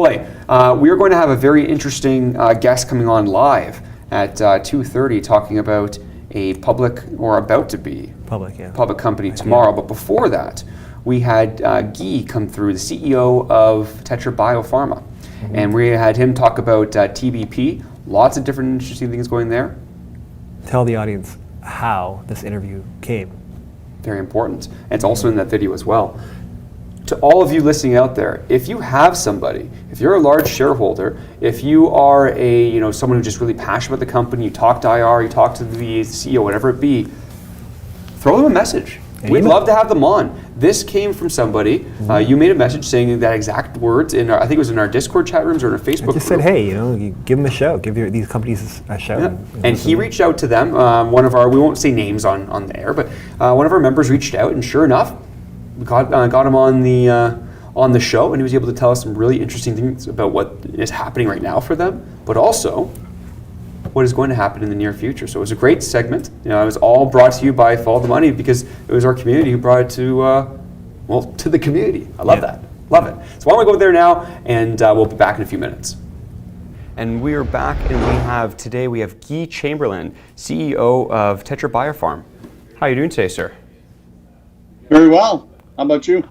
Well, hey, we are going to have a very interesting guest coming on live at 2:30 talking about a public, or about to be, public company tomorrow. But before that, we had Guy come through, the CEO of Tetra Bio-Pharma. And we had him talk about TBP, lots of different interesting things going there. Tell the audience how this interview came. Very important. And it's also in that video as well. To all of you listening out there, if you have somebody, if you're a large shareholder, if you are someone who's just really passionate about the company, you talk to IR, you talk to the CEO, whatever it be, throw them a message. We'd love to have them on. This came from somebody. You made a message saying that exact words in our, I think it was in our Discord chat rooms or in our Facebook group. Just said, hey, you give them a shout, give these companies a shout. Yeah. And he reached out to them. One of our, we won't say names on the air, but one of our members reached out, and sure enough, we got him on the show, and he was able to tell us some really interesting things about what is happening right now for them, but also what is going to happen in the near future. So it was a great segment. It was all brought to you by Follow the Money, because it was our community who brought it to the community. I love that. Love it. So why don't we go there now, and we'll be back in a few minutes. And we are back, and today we have Guy Chamberland, CEO of Tetra Biopharm. How are you doing today, sir? Very well. How about you?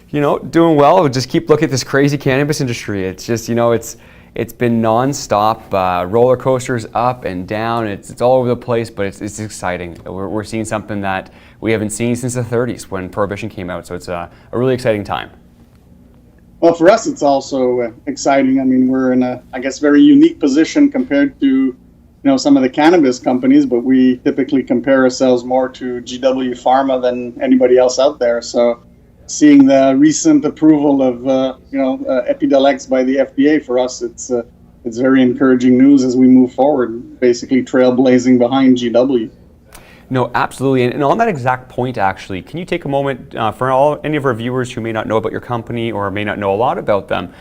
Doing well. Just keep looking at this crazy cannabis industry. It's just, it's been nonstop roller coasters up and down. It's all over the place, but it's exciting. We're seeing something that we haven't seen since the 30s when Prohibition came out. So it's a really exciting time. Well, for us, it's also exciting. I mean, we're in a, I guess, very unique position compared to, some of the cannabis companies, but we typically compare ourselves more to GW Pharma than anybody else out there. So seeing the recent approval of Epidel-X by the FDA, for us, it's very encouraging news as we move forward, basically trailblazing behind GW. No, absolutely. And on that exact point, actually, can you take a moment for any of our viewers who may not know about your company or may not know a lot about them?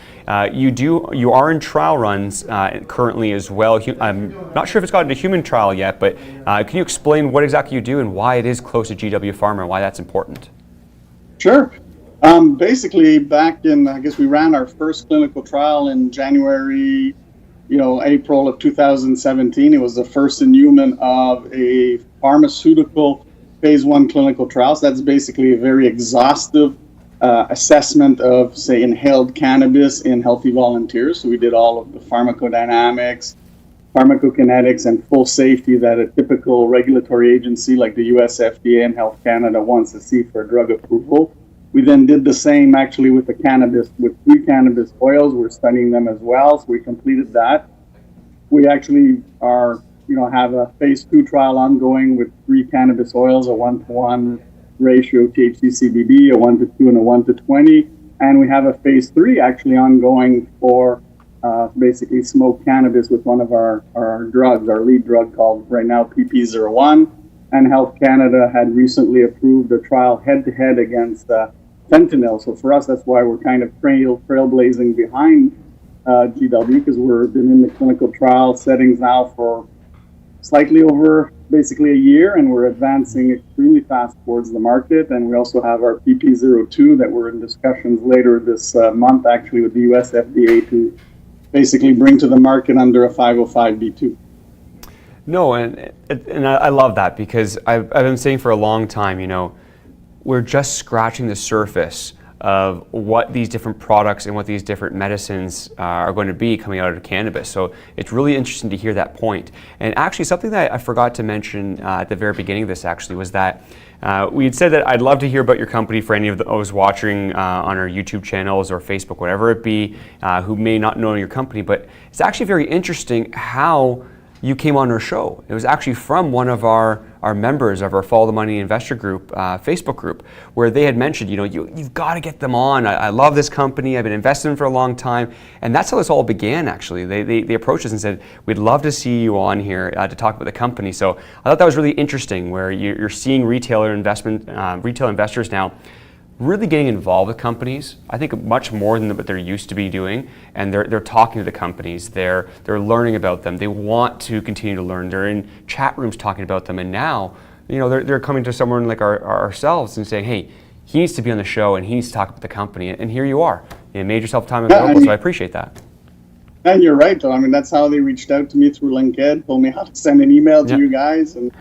You are in trial runs currently as well. I'm not sure if it's gotten to human trial yet, but can you explain what exactly you do and why it is close to GW Pharma and why that's important? Sure. Basically, back in, I guess we ran our first clinical trial in January, April of 2017. It was the first in human of a pharmaceutical phase 1 clinical trial. So that's basically a very exhaustive assessment of, say, inhaled cannabis in healthy volunteers. So we did all of the pharmacodynamics, pharmacokinetics, and full safety that a typical regulatory agency like the US FDA and Health Canada wants to see for a drug approval. We then did the same actually with the cannabis, with 3 cannabis oils. We're studying them as well, so we completed that. We actually are, have a phase 2 trial ongoing with 3 cannabis oils, a 1-to-1 ratio THC-CBD, a 1-to-2, and a 1-to-20. And we have a phase 3 actually ongoing for basically smoked cannabis with one of our drugs, our lead drug called right now PP01. And Health Canada had recently approved a trial head-to-head against fentanyl. So for us, that's why we're kind of trailblazing behind GW, because we've been in the clinical trial settings now for slightly over basically a year, and we're advancing extremely fast towards the market. And we also have our PP02 that we're in discussions later this month actually with the US FDA to basically bring to the market under a 505(b)(2). No, and I love that, because I've been saying for a long time, we're just scratching the surface of what these different products and what these different medicines are going to be coming out of cannabis. So it's really interesting to hear that point. And actually, something that I forgot to mention at the very beginning of this actually was that we had said that I'd love to hear about your company for any of those watching on our YouTube channels or Facebook, whatever it be, who may not know your company. But it's actually very interesting how you came on our show. It was actually from one of our members of our Follow the Money investor group, Facebook group, where they had mentioned, you've got to get them on. I love this company. I've been investing in them for a long time. And that's how this all began, actually. They approached us and said, we'd love to see you on here to talk about the company. So I thought that was really interesting, where you're seeing retail investors now really getting involved with companies, I think much more than what they're used to be doing, and they're talking to the companies, they're learning about them, they want to continue to learn, they're in chat rooms talking about them, and now they're coming to someone like ourselves and saying, hey, he needs to be on the show and he needs to talk about the company, and here you are. You made yourself time Yeah, available, so I appreciate that. and you're right, though. I mean, that's how they reached out to me through LinkedIn, told me how to send an email to Yeah. you guys. And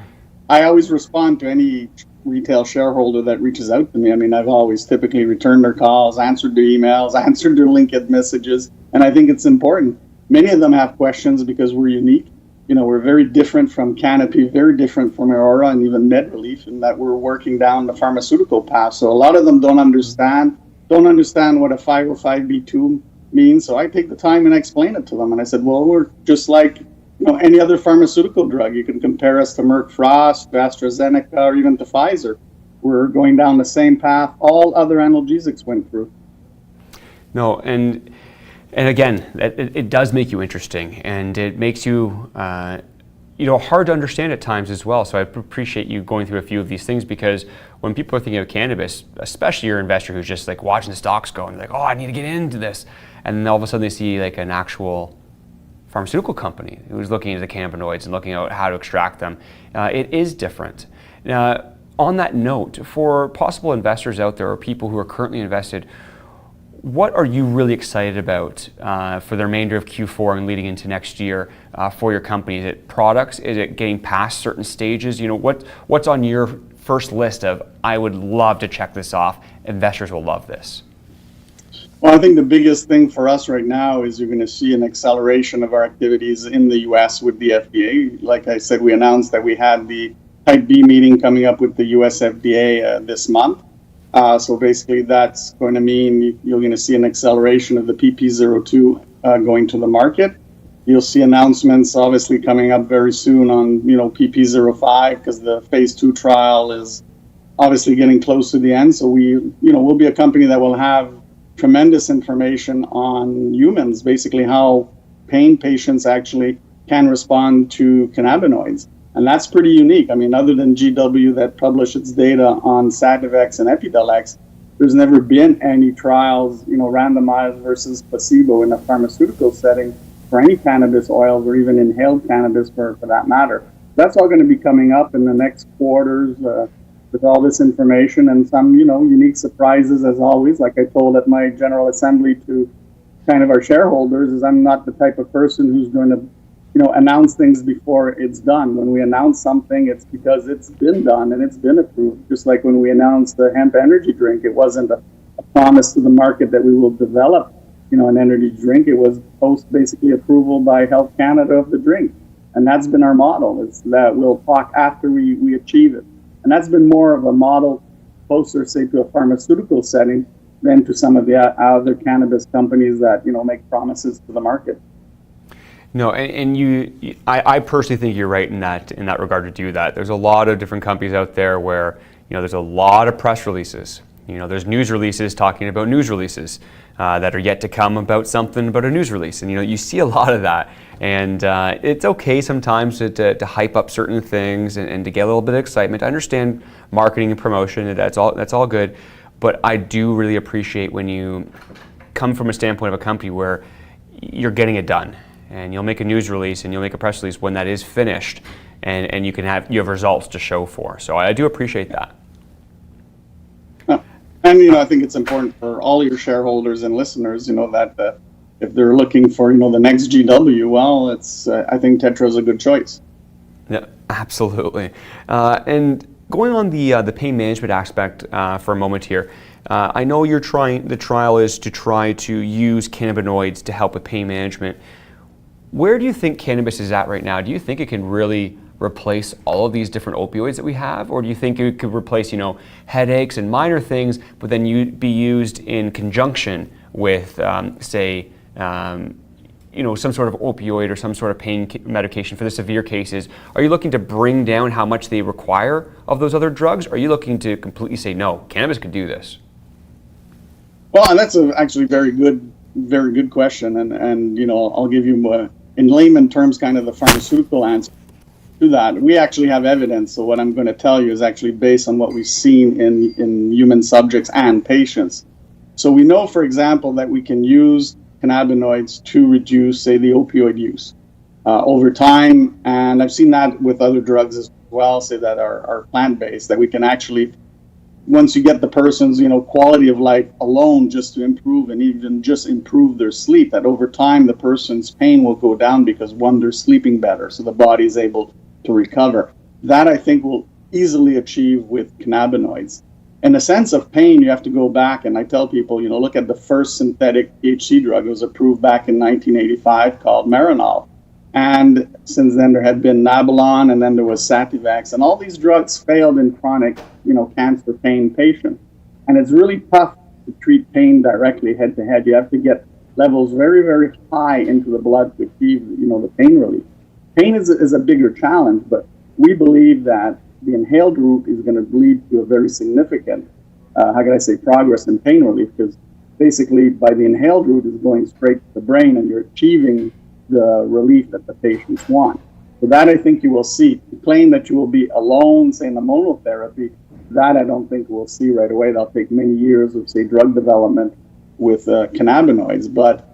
I always respond to any retail shareholder that reaches out to me. I mean, I've always typically returned their calls, answered their emails, answered their LinkedIn messages. And I think it's important. Many of them have questions because we're unique. You know, we're very different from Canopy, very different from Aurora and even MedRelief in that we're working down the pharmaceutical path. So a lot of them don't understand what a 505b2 means. So I take the time and explain it to them. And I said, well, we're just like, you know, any other pharmaceutical drug. You can compare us to Merck Frost, to AstraZeneca, or even to Pfizer. We're going down the same path all other analgesics went through. No, and again, it does make you interesting, and it makes you, hard to understand at times as well. So I appreciate you going through a few of these things, because when people are thinking of cannabis, especially your investor who's just like watching the stocks go and they're like, oh, I need to get into this, and then all of a sudden they see like an actual pharmaceutical company who's looking into the cannabinoids and looking at how to extract them. It is different. On that note, for possible investors out there or people who are currently invested, what are you really excited about for the remainder of Q4 and leading into next year for your company? Is it products? Is it getting past certain stages? You know, what's on your first list of, I would love to check this off, investors will love this? Well, I think the biggest thing for us right now is you're going to see an acceleration of our activities in the U.S. with the FDA. Like I said, we announced that we had the Type B meeting coming up with the U.S. FDA this month. So basically, that's going to mean you're going to see an acceleration of the PP02 going to the market. You'll see announcements obviously coming up very soon on, PP05, because the phase 2 trial is obviously getting close to the end. So we'll be a company that will have tremendous information on humans, basically how pain patients actually can respond to cannabinoids. And that's pretty unique. I mean, other than GW that published its data on Sativex and Epidel-X, there's never been any trials, randomized versus placebo in a pharmaceutical setting for any cannabis oils or even inhaled cannabis for that matter. That's all going to be coming up in the next quarters with all this information and some, unique surprises as always. Like I told at my General Assembly to kind of our shareholders, is I'm not the type of person who's going to announce things before it's done. When we announce something, it's because it's been done and it's been approved. Just like when we announced the hemp energy drink, it wasn't a promise to the market that we will develop, an energy drink. It was post basically approval by Health Canada of the drink. And that's been our model. It's that we'll talk after we achieve it. And that's been more of a model closer, say, to a pharmaceutical setting than to some of the other cannabis companies that, make promises to the market. No, and I personally think you're right in that regard to do that. There's a lot of different companies out there where there's a lot of press releases. There's news releases talking about news releases that are yet to come about something about a news release, and you see a lot of that. And it's okay sometimes to hype up certain things and to get a little bit of excitement. I understand marketing and promotion, and that's all good, but I do really appreciate when you come from a standpoint of a company where you're getting it done. And you'll make a news release and you'll make a press release when that is finished, and you have results to show for. So I do appreciate that. And I think it's important for all your shareholders and listeners, that if they're looking for the next GW, well, I think Tetra is a good choice. Yeah, absolutely. And going on the pain management aspect for a moment here. I know the trial is to try to use cannabinoids to help with pain management. Where do you think cannabis is at right now? Do you think it can really replace all of these different opioids that we have? Or do you think it could replace, headaches and minor things, but then be used in conjunction with, some sort of opioid or some sort of pain medication for the severe cases? Are you looking to bring down how much they require of those other drugs? Or are you looking to completely say, no, cannabis could do this? Well, and that's actually very good question. And I'll give you in layman terms, kind of the pharmaceutical answer to that. We actually have evidence. So what I'm going to tell you is actually based on what we've seen in human subjects and patients. So we know, for example, that we can use cannabinoids to reduce, say, the opioid use over time. And I've seen that with other drugs as well, say that are plant-based, that we can actually once you get the person's, quality of life alone just to improve and even just improve their sleep, that over time the person's pain will go down because one, they're sleeping better, so the body is able to recover. That I think will easily achieve with cannabinoids. In the sense of pain, you have to go back, and I tell people, look at the first synthetic THC drug. It was approved back in 1985 called Marinol. And since then there had been Nabalon, and then there was Sativex, and all these drugs failed in chronic, cancer pain patients. And it's really tough to treat pain directly head to head. You have to get levels very, very high into the blood to achieve, the pain relief. Pain is a bigger challenge, but we believe that the inhaled route is going to lead to a very significant, progress in pain relief, because basically by the inhaled route is going straight to the brain and you're achieving the relief that the patients want. So that I think you will see. To claim that you will be alone, say in the monotherapy, that I don't think we'll see right away. That'll take many years of, say, drug development with cannabinoids. But,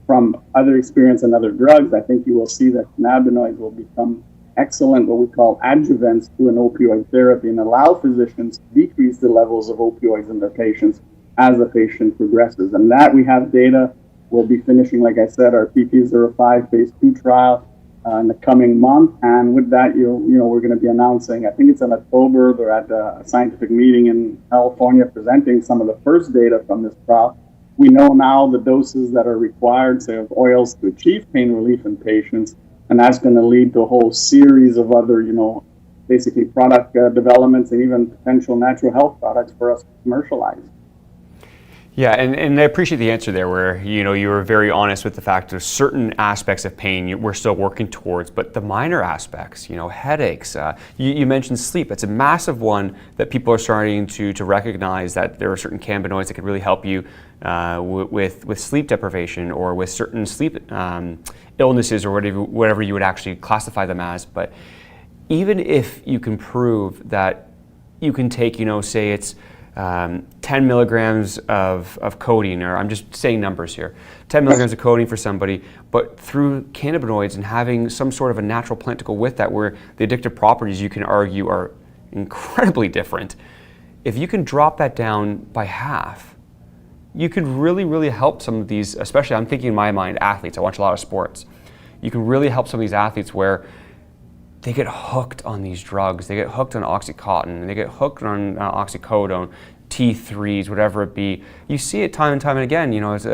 from other experience and other drugs, I think you will see that cannabinoids will become excellent, what we call adjuvants to an opioid therapy, and allow physicians to decrease the levels of opioids in their patients as the patient progresses. And that we have data. We'll be finishing, like I said, our PP05 phase 2 trial in the coming month. And with that, we're going to be announcing, I think it's in October, they're at a scientific meeting in California presenting some of the first data from this trial. We know now the doses that are required, say, of oils to achieve pain relief in patients. And that's going to lead to a whole series of other, basically product developments and even potential natural health products for us to commercialize. Yeah, and I appreciate the answer there where, you were very honest with the fact that certain aspects of pain we're still working towards, but the minor aspects, headaches, you mentioned sleep. It's a massive one that people are starting to recognize that there are certain cannabinoids that can really help you with sleep deprivation or with certain sleep illnesses or whatever you would actually classify them as. But even if you can prove that you can take, say it's 10 milligrams of codeine, or I'm just saying numbers here, 10 milligrams of codeine for somebody, but through cannabinoids and having some sort of a natural plant to go with that where the addictive properties you can argue are incredibly different. If you can drop that down by half, you could really, really help some of these, especially I'm thinking in my mind, athletes. I watch a lot of sports. You can really help some of these athletes where they get hooked on these drugs. They get hooked on Oxycontin, they get hooked on oxycodone, T3s, whatever it be. You see it time and time and again, it's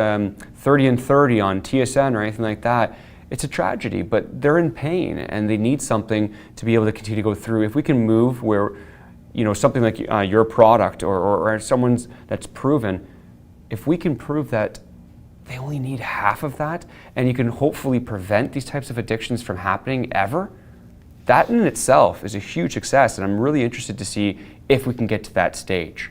30 and 30 on TSN or anything like that. It's a tragedy, but they're in pain and they need something to be able to continue to go through. If we can move where, something like your product or someone's that's proven, if we can prove that they only need half of that and you can hopefully prevent these types of addictions from happening ever, that in itself is a huge success, and I'm really interested to see if we can get to that stage.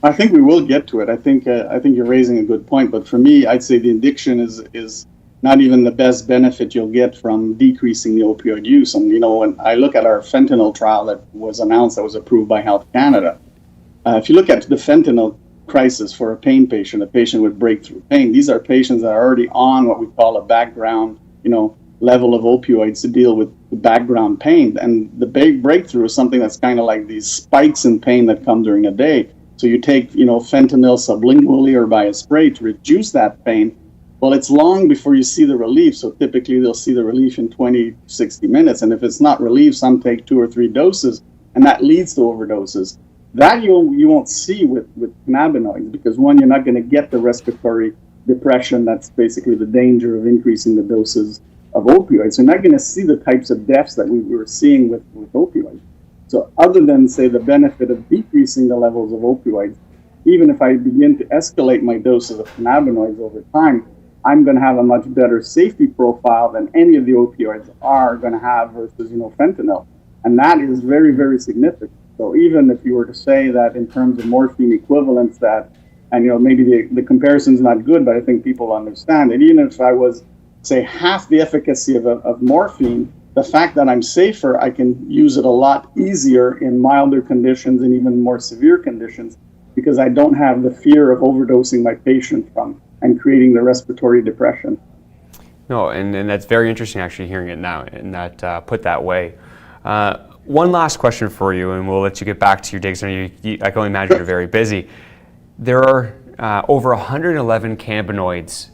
I think we will get to it. I think you're raising a good point, but for me, I'd say the addiction is not even the best benefit you'll get from decreasing the opioid use. And when I look at our fentanyl trial that was announced, that was approved by Health Canada, if you look at the fentanyl crisis for a pain patient, a patient with breakthrough pain, these are patients that are already on what we call a background, level of opioids to deal with the background pain. And the big breakthrough is something that's kind of like these spikes in pain that come during a day. So you take, fentanyl sublingually or by a spray to reduce that pain. Well, it's long before you see the relief. So typically they'll see the relief in 20, 60 minutes. And if it's not relief, some take 2 or 3 doses, and that leads to overdoses. That you won't see with cannabinoids, because one, you're not going to get the respiratory depression. That's basically the danger of increasing the doses of opioids. You're not going to see the types of deaths that we were seeing with opioids. So other than, say, the benefit of decreasing the levels of opioids, even if I begin to escalate my doses of cannabinoids over time, I'm going to have a much better safety profile than any of the opioids are going to have versus, fentanyl. And that is very, very significant. So even if you were to say that in terms of morphine equivalents that, and maybe the comparison's not good, but I think people understand it, even if I was, say, half the efficacy of morphine, the fact that I'm safer, I can use it a lot easier in milder conditions and even more severe conditions, because I don't have the fear of overdosing my patient from and creating the respiratory depression. No, and that's very interesting actually hearing it now and that put that way. One last question for you, and we'll let you get back to your digs. I can only imagine you're very busy. There are over 111 cannabinoids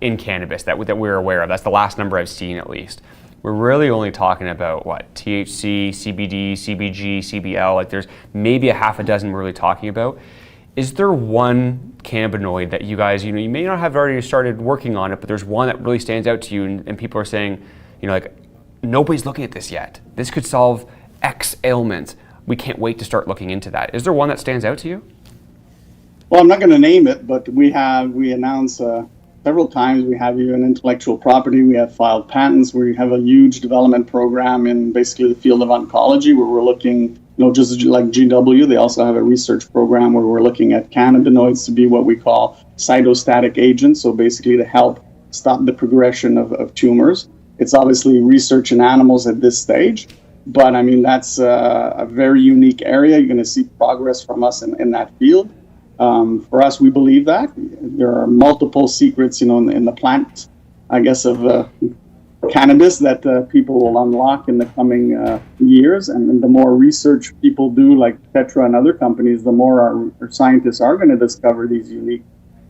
in cannabis that we're aware of. That's the last number I've seen, at least. We're really only talking about what? THC, CBD, CBG, CBL. Like there's maybe a half a dozen we're really talking about. Is there one cannabinoid that you guys, you may not have already started working on it, but there's one that really stands out to you, and people are saying, like, nobody's looking at this yet. This could solve X ailment. We can't wait to start looking into that. Is there one that stands out to you? Well, I'm not going to name it, but we announced several times. We have even intellectual property. We have filed patents. We have a huge development program in basically the field of oncology, where we're looking, just like GW, they also have a research program where we're looking at cannabinoids to be what we call cytostatic agents. So basically to help stop the progression of tumors. It's obviously research in animals at this stage, but I mean, that's a very unique area. You're going to see progress from us in that field. For us, we believe that there are multiple secrets, in the plant, I guess, of cannabis that people will unlock in the coming years. And the more research people do, like Tetra and other companies, the more our scientists are going to discover these unique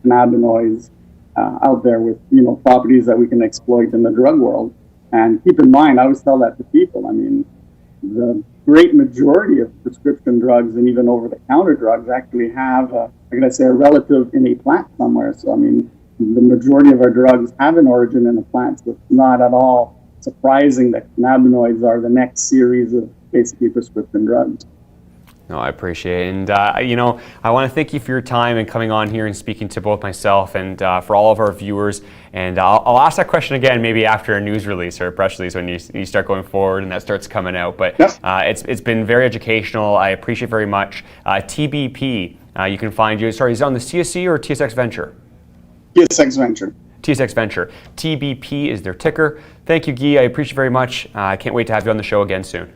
cannabinoids out there with, properties that we can exploit in the drug world. And keep in mind, I always tell that to people. I mean, the great majority of prescription drugs and even over-the-counter drugs actually have, a relative in a plant somewhere. So, I mean, the majority of our drugs have an origin in a plant, so it's not at all surprising that cannabinoids are the next series of basically prescription drugs. No, I appreciate it. And, I want to thank you for your time and coming on here and speaking to both myself and for all of our viewers. And I'll ask that question again maybe after a news release or a press release when you start going forward and that starts coming out. But yes. It's been very educational. I appreciate very much. TBP, you can find you. Sorry, is it on the CSC or TSX Venture? TSX Venture. TSX Venture. TBP is their ticker. Thank you, Guy. I appreciate it very much. I can't wait to have you on the show again soon.